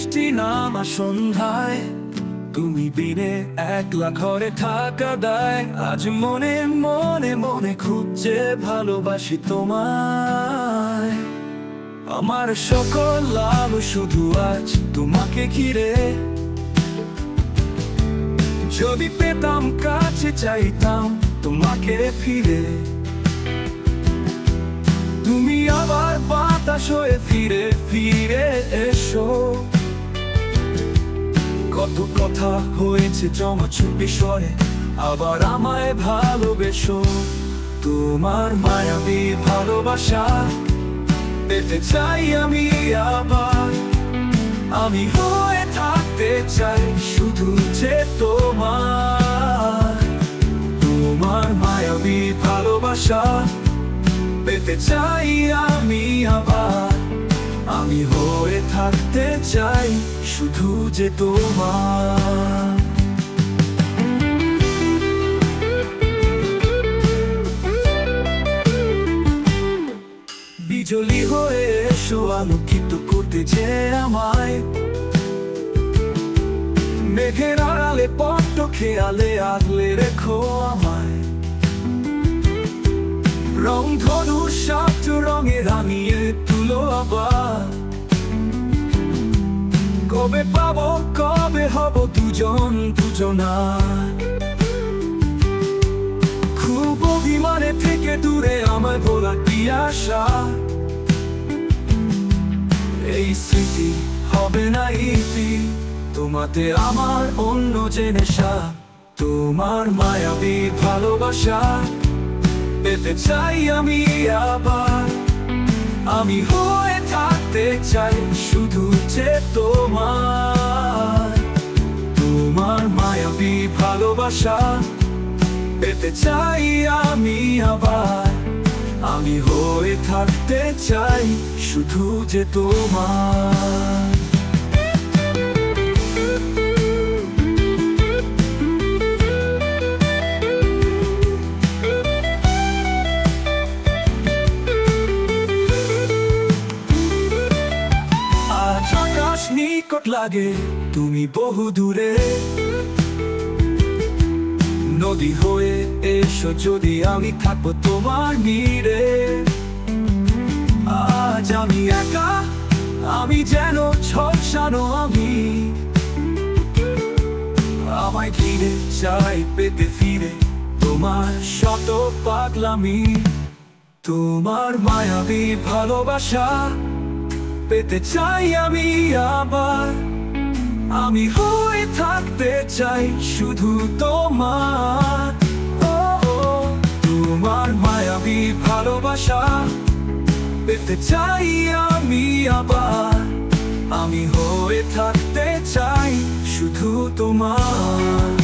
বৃষ্টি নামা সন্ধ্যায় তুমি বিনে একলা ঘরে থাকা দায়। আজ মনে মনে মনে খুঁজছে ভালোবাসি তোমায়। আমার সকল লাভ শুধু আজ তোমাকে ঘিরে। যদি পেতাম কাছে চাইতাম তোমাকে ফিরে। তুমি আবার বাতাস হয়ে ফিরে ফিরে এসো। কত কথা হয়েছে জমা চুপি স্বরে, আবার আমায় ভালোবেসো। তোমার মায়াবী ভালোবাসা পেতে চাই আমি আবার। আমি হয়ে থাকতে চাই শুধু যে তোমার। তোমার মায়াবী ভালোবাসা পেতে চাই আমি আবার। আমি হয়ে থাকতে চাই শুধু যে তোমার। বিজলি হয়ে এসো আলোকিত করতে যে আমায়। মেঘের আড়ালে পদ্ম খেয়ালে আগলে রেখো আমায়। রং ধনু সাত রঙে রাঙিয়ে তুলো আবার। কবে পাবো কবে হব দুজন দুজনার। খুব অভিমানে থেকে দূরে আমায় ভোলা কি আশা। এই স্মৃতি হবে না ইতি, তোমাতে আমার অন্য যে নেশা। তোমার মায়াবী ভালোবাসা পেতে চাই আমি আবার। আমি হয়ে থাকতে চাই শুধু যে তোমার। তোমার মায়াবী ভালোবাসা পেতে চাই আমি আবার। আমি হয়ে থাকতে চাই শুধু যে তোমার। নিকট লাগে তুমি বহু দূরে। নদী হয়ে এসো যদি আমি থাকবো তোমার নীড়ে। আজ আমি একা, আমি যেন ঝলসানো আমি। আমায় ঘিরে চাই পেতে ফিরে তোমার শত পাগলামি। তোমার মায়াবী ভালোবাসা পেতে চাই আমি আবার। আমি হয়ে থাকতে চাই শুধু তোমার। তোমার মায়াবী ভালোবাসা পেতে চাই আমি আবার। আমি হয়ে থাকতে চাই শুধু তোমার।